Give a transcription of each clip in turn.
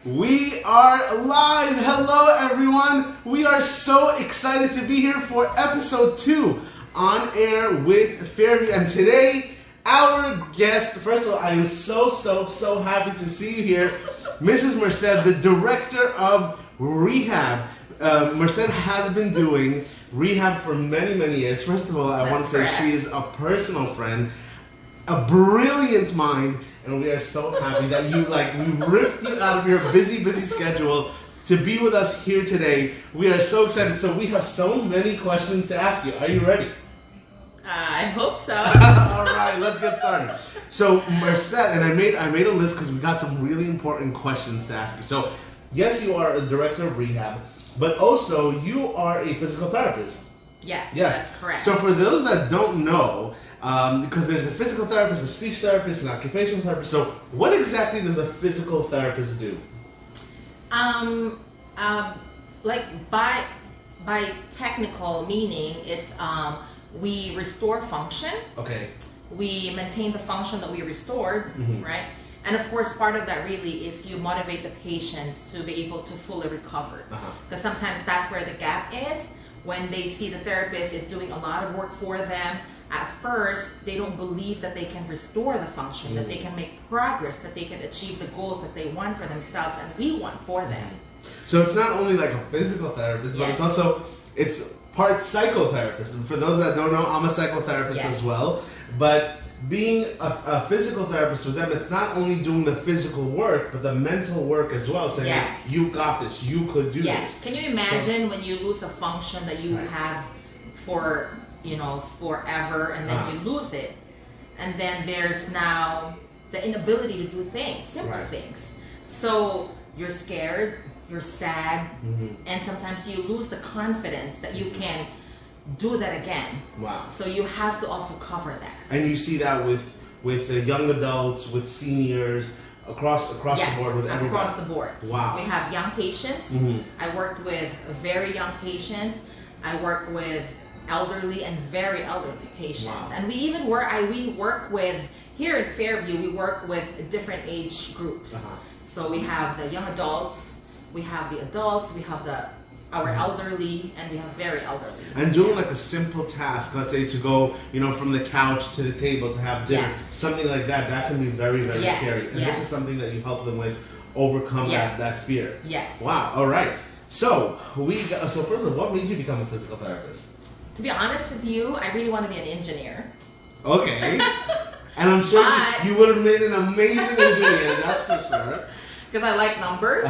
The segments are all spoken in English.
We are live! Hello everyone! We are so excited to be here for episode 2 on air with Fairview. And today, our guest, first of all, I am so happy to see you here, Mrs. Merced, the director of Rehab. Merced has been doing Rehab for many years. First of all, I want to say she is a personal friend, a brilliant mind, and we are so happy that we ripped you out of your busy schedule to be with us here today. We are so excited. So we have so many questions to ask you. Are you ready? I hope so. All right, let's get started. So Merced, and I made a list because we got some really important questions to ask you. So yes, you are a director of Rehab, but also you are a physical therapist. Yes, that's correct. So for those that don't know, because there's a physical therapist, a speech therapist, an occupational therapist. So what exactly does a physical therapist do? Like by technical meaning, it's we restore function. Okay. We maintain the function that we restored, right? And of course, part of that really is you motivate the patients to be able to fully recover. Because sometimes that's where the gap is. When they see the therapist is doing a lot of work for them, at first, they don't believe that they can restore the function, that they can make progress, that they can achieve the goals that they want for themselves and we want for them. So it's not only like a physical therapist, but it's part psychotherapist. And for those that don't know, I'm a psychotherapist as well. But being a physical therapist with them, it's not only doing the physical work, but the mental work as well. Saying, you got this, you could do this. Can you imagine when you lose a function that you have for, forever, and then you lose it, and then there's now the inability to do things, simple things. So you're scared, you're sad, and sometimes you lose the confidence that you can do that again. Wow. So you have to also cover that. And you see that with young adults, with seniors, across the board, with everybody. Across the board. Wow. We have young patients. I worked with very young patients. I work with elderly and very elderly patients. Wow. And we even work with, here at Fairview, we work with different age groups. So we have the young adults, we have the adults, we have our elderly, and we have very elderly. And doing like a simple task, let's say to go, from the couch to the table to have dinner, something like that, that can be very scary. And this is something that you help them with, overcome that fear. Yes. Wow. All right. So first of all, what made you become a physical therapist? To be honest with you, I really want to be an engineer. Okay. And I'm sure you would have made an amazing engineer, that's for sure. Because I like numbers.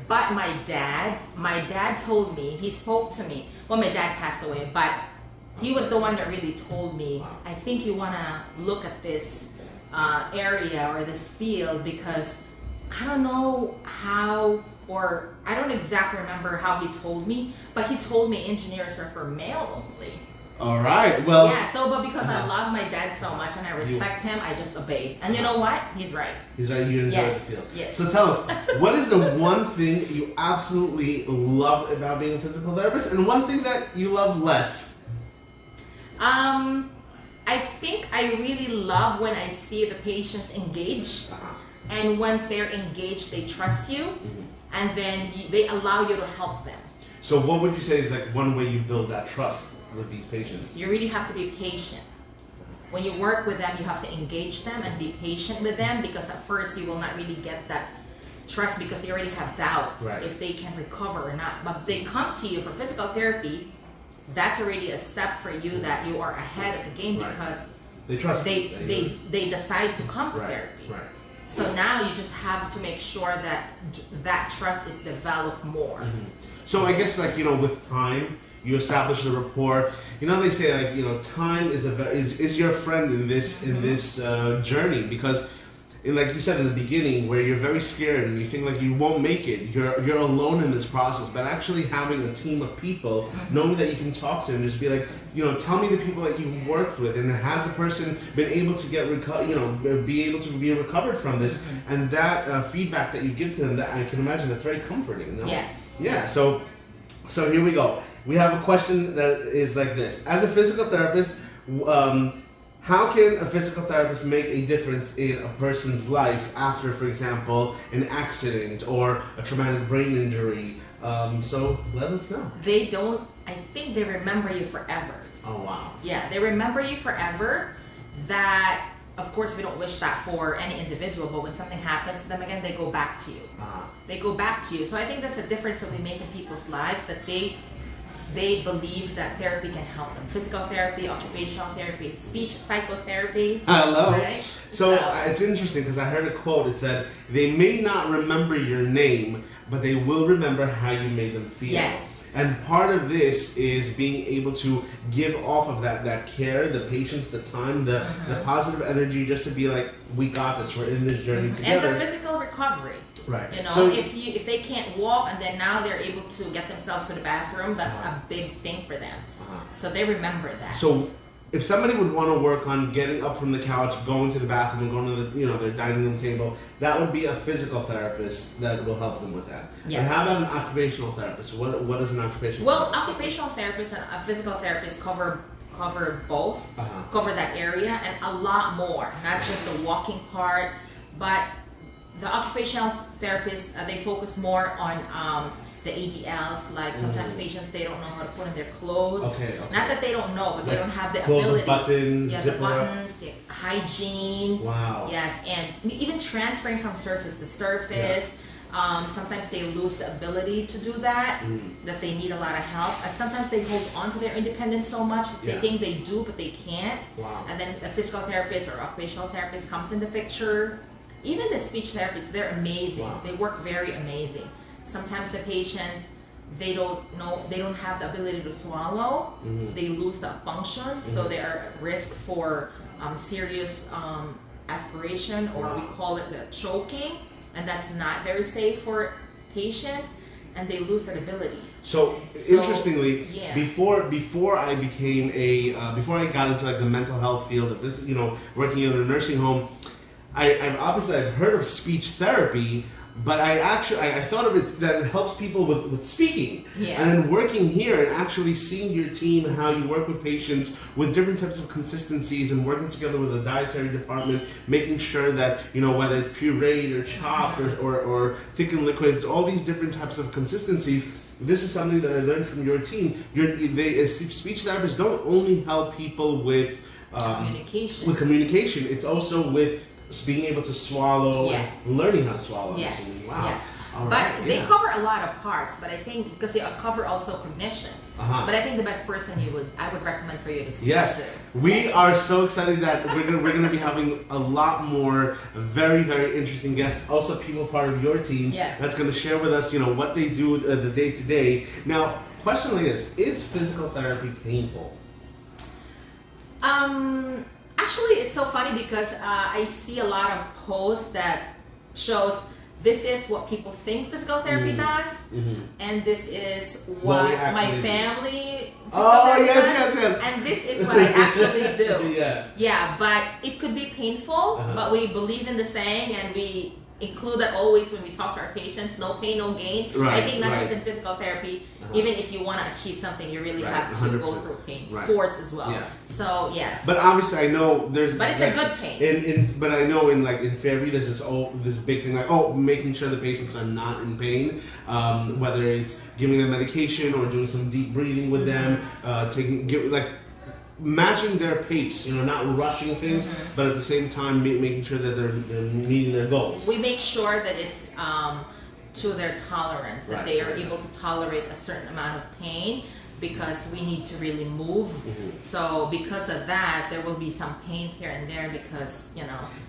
But my dad told me, he spoke to me. Well, my dad passed away, but he was the one that really told me, I think you want to look at this area or this field, because I don't know how, or I don't exactly remember how he told me, but he told me engineers are for male only. All right, well... Yeah, but because I love my dad so much and I respect him, I just obeyed. And you know what? He's right. He's right, you enjoy the field. Yes. So tell us, what is the one thing you absolutely love about being a physical therapist, and one thing that you love less? I think I really love when I see the patients engage. And once they're engaged, they trust you, and then they allow you to help them. So what would you say is like one way you build that trust with these patients? You really have to be patient. When you work with them, you have to engage them and be patient with them, because at first you will not really get that trust because they already have doubt if they can recover or not. But they come to you for physical therapy, that's already a step for you that you are ahead of the game, because they trust they decide to come to therapy. So now you just have to make sure that that trust is developed more. So I guess with time, you establish a rapport. They say time is your friend in this journey, because like you said in the beginning, where you're very scared and you think like you won't make it, you're alone in this process. But actually having a team of people, knowing that you can talk to them, just be like, tell me the people that you've worked with, and has the person been able to be able to be recovered from this, and that feedback that you give to them, that I can imagine that's very comforting. No? Yes. Yeah. So here we go. We have a question that is like this: as a physical therapist, how can a physical therapist make a difference in a person's life after, for example, an accident or a traumatic brain injury? So let us know. They don't, I think they remember you forever. Oh, wow. Yeah, they remember you forever. That, of course, we don't wish that for any individual, but when something happens to them again, they go back to you. They go back to you. So I think that's a difference that we make in people's lives, that they believe that therapy can help them. Physical therapy, occupational therapy, speech, psychotherapy. Hello. Right? So it's interesting because I heard a quote. It said, they may not remember your name, but they will remember how you made them feel. Yes. And part of this is being able to give off of that care, the patience, the time, the positive energy, just to be like, we got this, we're in this journey together. And the physical recovery. Right. You know, so, if they can't walk and then now they're able to get themselves to the bathroom, that's a big thing for them. So they remember that. So if somebody would want to work on getting up from the couch, going to the bathroom, and going to their dining room table, that would be a physical therapist that will help them with that. Yes. And how about an occupational therapist? What is an occupational therapist? Occupational therapists and a physical therapist cover both, cover that area and a lot more, not just the walking part, but the occupational therapists, they focus more on the ADLs, like sometimes patients, they don't know how to put in their clothes. Okay. Not that they don't know, but they don't have the close ability. The buttons, the buttons, hygiene. Wow. Yes, and even transferring from surface to surface. Yeah. Sometimes they lose the ability to do that, that they need a lot of help. And sometimes they hold on to their independence so much, they think they do, but they can't. Wow. And then the physical therapist or occupational therapist comes in the picture. Even the speech therapists, they're amazing. Wow. They work very amazing. Sometimes the patients, they don't have the ability to swallow. They lose that function, so they are at risk for serious aspiration, or we call it the choking, and that's not very safe for patients, and they lose that ability. So interestingly, before I became before I got into like the mental health field of this, working in a nursing home, I've heard of speech therapy, but I thought of it that it helps people with speaking. Yeah. And then working here and actually seeing your team, how you work with patients with different types of consistencies, and working together with the dietary department, making sure that, whether it's pureed or chopped or thickened liquids, all these different types of consistencies. This is something that I learned from your team. Speech therapists don't only help people with communication. It's also with being able to swallow, and learning how to swallow. Yes. Wow. Yes. All but right. they cover a lot of parts, but I think because they cover also cognition. But I think the best person I would recommend for you to speak to. We are so excited that we're gonna be having a lot more very, very interesting guests. Also, people part of your team that's gonna share with us, what they do the day to day. Now, question like this: is physical therapy painful? Actually, it's so funny because I see a lot of posts that shows this is what people think physical therapy does, and this is what my family does, yes. And this is what I actually do. Yeah, but it could be painful, but we believe in the saying, and we include that always when we talk to our patients: no pain, no gain. I think not just in physical therapy, even if you want to achieve something, you really have to go through pain. Sports as well. So yes. But obviously, I know there's. But it's a good pain. But I know in Fairview, there's this big thing making sure the patients are not in pain, whether it's giving them medication or doing some deep breathing with them, matching their pace, not rushing things, but at the same time making sure that they're meeting their goals. We make sure that it's to their tolerance, that they are able to tolerate a certain amount of pain, because we need to really move. So because of that, there will be some pains here and there because,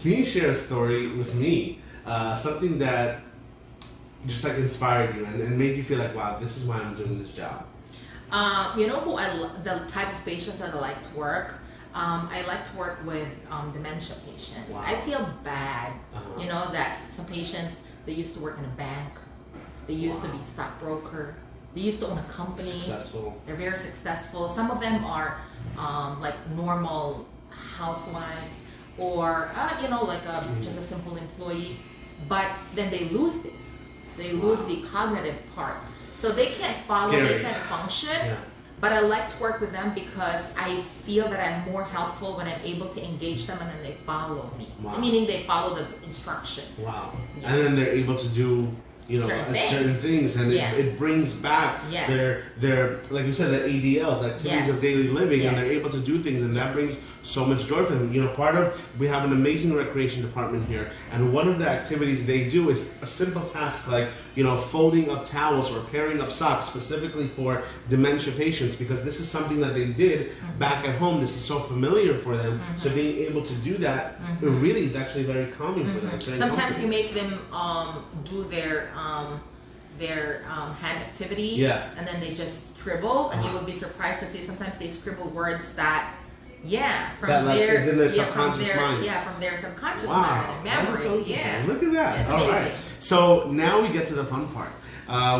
Can you share a story with me? Something that just inspired you and made you feel like, wow, this is why I'm doing this job. The type of patients that I like to work. I like to work with dementia patients. Wow. I feel bad, that some patients, they used to work in a bank, they used to be stockbroker, they used to own a company. Successful. They're very successful. Some of them are normal housewives, or just a simple employee. But then they lose this. They lose the cognitive part. So they can't follow, they can't function. But I like to work with them because I feel that I'm more helpful when I'm able to engage them and then they follow me. Wow. Meaning they follow the instruction. Wow. Yeah. And then they're able to do, certain things, and it brings back their like you said, the ADLs, activities of daily living, and they're able to do things, and that brings so much joy for them. We have an amazing recreation department here, and one of the activities they do is a simple task like folding up towels or pairing up socks specifically for dementia patients, because this is something that they did back at home. This is so familiar for them, so being able to do that, it really is actually very calming for them. Sometimes you make them do their hand activity, and then they just scribble, and you will be surprised to see sometimes they scribble words that from their subconscious mind. From their subconscious mind, their memory. Look at that. All right. So now we get to the fun part.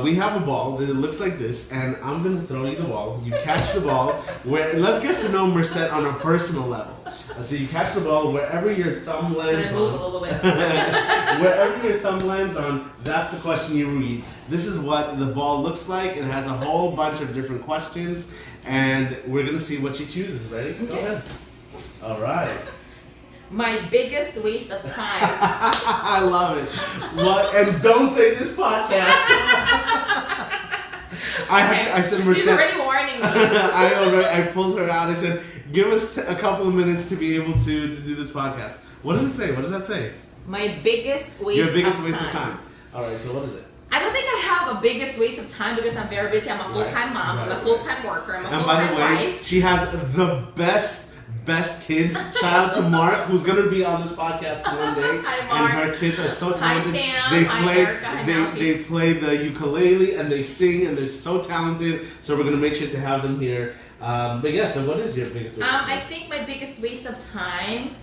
We have a ball that looks like this, and I'm going to throw you the ball. You catch the ball. Let's get to know Merced on a personal level. So you catch the ball wherever your thumb lands on. A little bit. Wherever your thumb lands on, that's the question you read. This is what the ball looks like. It has a whole bunch of different questions, and we're going to see what she chooses. Ready? Okay. Go ahead. All right. My biggest waste of time. I love it. And don't say this podcast. I said, Merced. She's already warning me. I pulled her out. I said, give us a couple of minutes to be able to do this podcast. What does it say? What does that say? My biggest waste Your biggest waste of time. All right, so what is it? I don't think I have a biggest waste of time because I'm very busy. I'm a full-time mom. I'm a full-time worker. I'm a full-time wife. She has the best kids. Shout out to Mark, who's going to be on this podcast one day. Hi, Mark. And her kids are so talented. Hi, Sam. They play the ukulele and they sing, and they're so talented. So we're going to make sure to have them here. But yeah, so what is your biggest waste of time? I think my biggest waste of time.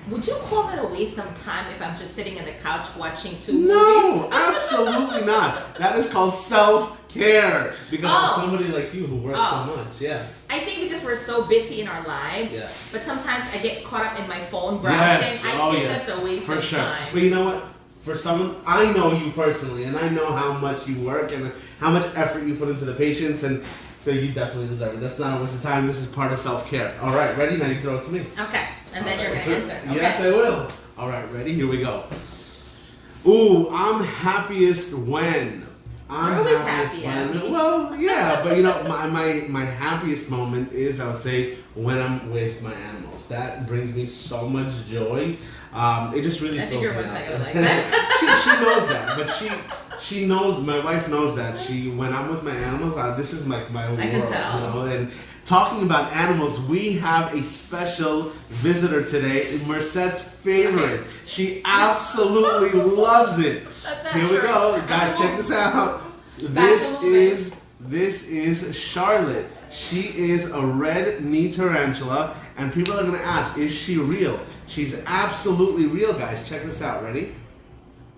Would you call it a waste of time if I'm just sitting on the couch watching two movies? No, absolutely not. That is called self-care. Because of somebody like you who works so much. Yeah. I think because we're so busy in our lives, but sometimes I get caught up in my phone browsing. I think that's a waste of time. But you know what? For someone, I know you personally, and I know how much you work and how much effort you put into the patients, and so you definitely deserve it. That's not a waste of time. This is part of self-care. All right, ready? Now you throw it to me. Okay, and then you're going to answer. Okay. Yes, I will. All right, ready? Here we go. Ooh, I'm happiest when. You're always happy, Abby. Well, yeah, but my happiest moment is, I would say, when I'm with my animals. That brings me so much joy. It just really fills me up. Like that. She knows that, but she knows. My wife knows that. When I'm with my animals, this is like my world. I can tell. And talking about animals, we have a special visitor today, Merced's favorite. Okay. She absolutely loves it. Here we go, guys. Check this out. This is Charlotte. She is a red knee tarantula, and people are going to ask, is she real? She's absolutely real, guys. Check this out. Ready?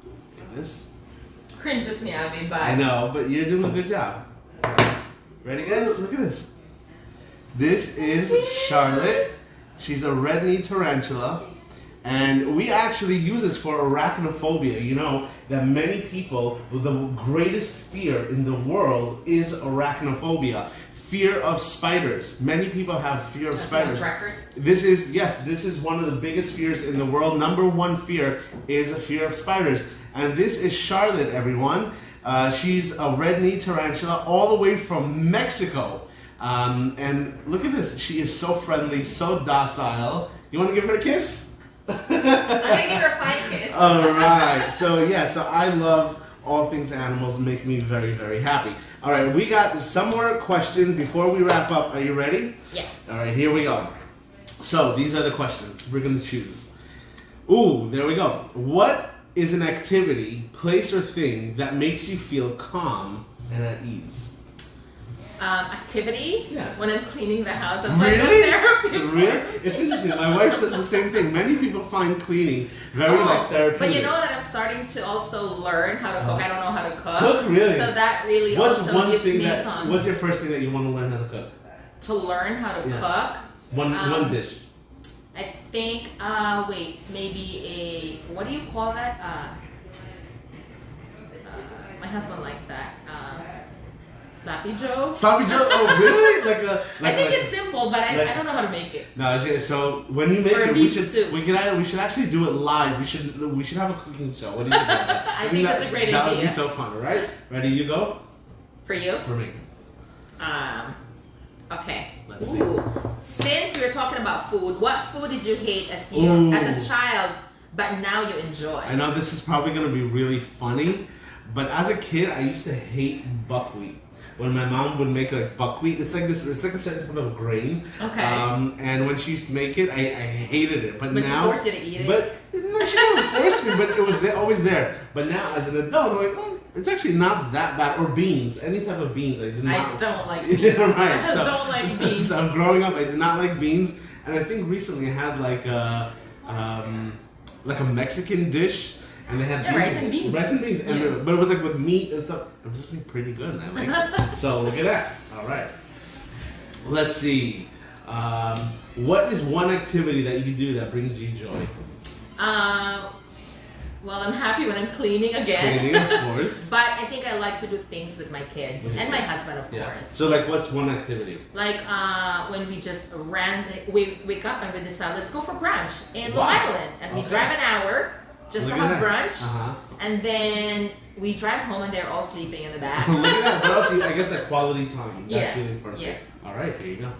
Look at this. Cringes me, Abby, but I know, but you're doing a good job. Ready, guys? Look at this. This is Charlotte. She's a red knee tarantula. And we actually use this for arachnophobia. You know that many people, the greatest fear in the world is arachnophobia. Fear of spiders. Many people have fear of spiders. This is one of the biggest fears in the world. Number one fear is a fear of spiders. And this is Charlotte, everyone. She's a red knee tarantula all the way from Mexico. And look at this. She is so friendly, so docile. You want to give her a kiss? I'm going to give her a flying kiss. All right. So I love all things animals. Make me very, very happy. All right. We got some more questions before we wrap up. Are you ready? Yeah. All right. Here we go. So these are the questions we're going to choose. Ooh, there we go. What is an activity, place, or thing that makes you feel calm and at ease? Activity? Yeah. When I'm cleaning the house. Really? Really? It's interesting. My wife says the same thing. Many people find cleaning very therapeutic. But you know that I'm starting to also learn how to cook. I don't know how to cook. Cook? Really? So that really also gives me calm. What's your first thing that you want to learn how to cook? To learn how to cook? One dish. I think, maybe what do you call that? My husband likes that. It's Sloppy Joe. Sloppy Joe? Oh, really? I think it's simple, but I don't know how to make it. No, so when you make or it, we should actually do it live. We should have a cooking show. What do you think about that? I think that's a great idea. That would be so fun, all right? Ready? You go. For you? For me. Okay. Let's see. Since we were talking about food, what food did you hate as a child, but now you enjoy? I know this is probably going to be really funny, but as a kid, I used to hate buckwheat. When my mom would make buckwheat, it's like a certain type of grain. Okay. And when she used to make it, I hated it. But now, she forced you to eat it. But no, she didn't force me. But it was always there. But now, as an adult, I'm like, it's actually not that bad. Or beans, any type of beans, I did not. I don't like beans. Yeah, right. I don't like beans. So growing up, I did not like beans, and I think recently I had like a Mexican dish. And they had rice and beans. Rice and beans. And but it was like with meat and stuff. It was just pretty good. And I like it. So look at that. All right. Let's see. What is one activity that you do that brings you joy? Well, I'm happy when I'm cleaning again. Cleaning, of course. But I think I like to do things with my kids and my husband, of course. So like, what's one activity? Like when we just we wake up and we decide, let's go for brunch in Long Island. And we drive an hour. Just to have brunch, and then we drive home and they're all sleeping in the back. Look at that. But also, I guess that quality time. That's really perfect. Yeah. All right, here you go.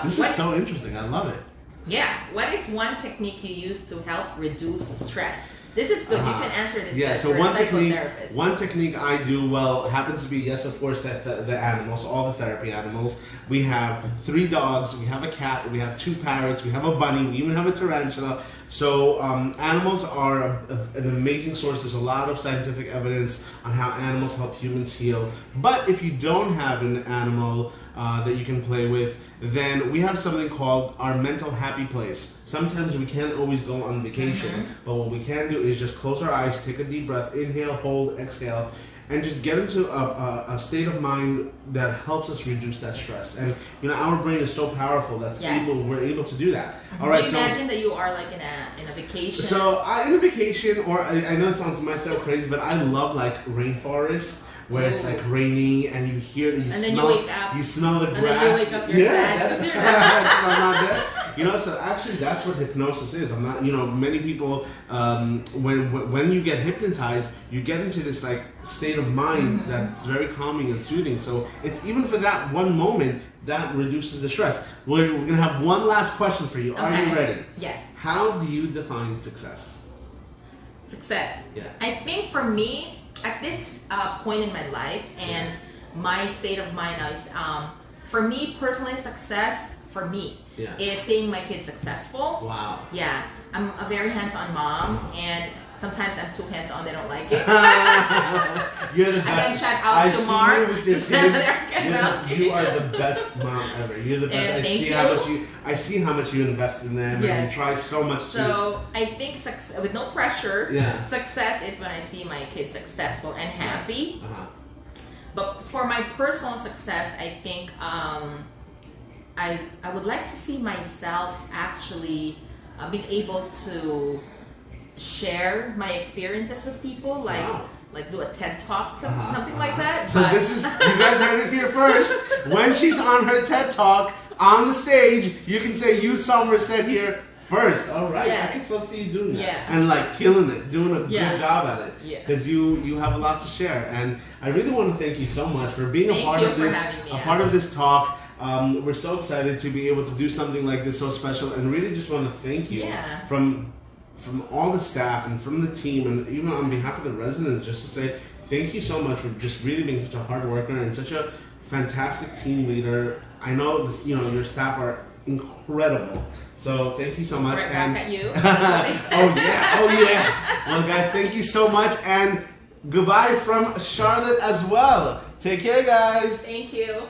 This is so interesting. I love it. Yeah. What is one technique you use to help reduce stress? This is good. You can answer this. Yeah. So one technique I do happens to be of course the animals, all the therapy animals. We have 3 dogs. We have a cat. We have 2 parrots. We have a bunny. We even have a tarantula. So animals are an amazing source. There's a lot of scientific evidence on how animals help humans heal. But if you don't have an animal that you can play with, then we have something called our mental happy place. Sometimes we can't always go on vacation, but what we can do is just close our eyes, take a deep breath, inhale, hold, exhale, and just get into a state of mind that helps us reduce that stress. And our brain is so powerful we're able to do that. All right. Can you imagine that you are like in a vacation? So in a vacation, or I know it might sound crazy, but I love like rainforest. Where it's like rainy and you hear you smell the grass. And then you wake up, you're sad because you're I'm not there. So actually that's what hypnosis is. I'm not, many people, when you get hypnotized, you get into this like state of mind that's very calming and soothing. So it's even for that one moment that reduces the stress. We're going to have one last question for you. Are you ready? Yes. How do you define success? Success. Yeah. I think for me, at this point in my life and my state of mind is, for me personally, success for me is seeing my kids successful. Wow. Yeah, I'm a very hands-on mom, and sometimes I'm too hands-on. They don't like it. You're the best. Again, shout out to Mark. You are the best mom ever. You're the best. I see how much you invest in them, and you try so much. So I think with no pressure, success is when I see my kids successful and happy. But for my personal success, I think I would like to see myself actually being able to share my experiences with people, like do a TED Talk, something like that. So this is, you guys heard it here first. When she's on her TED Talk on the stage, you can say you saw Merced here first. All right, I can still see you doing that, and like killing it, doing a good job at it, because you have a lot to share. And I really want to thank you so much for being a part of this talk. We're so excited to be able to do something like this so special, and really just want to thank you from all the staff and from the team, and even on behalf of the residents, just to say thank you so much for just really being such a hard worker and such a fantastic team leader. I know this, your staff are incredible. So thank you so much. Right back at you. Oh yeah. Well, guys, thank you so much, and goodbye from Charlotte as well. Take care, guys. Thank you.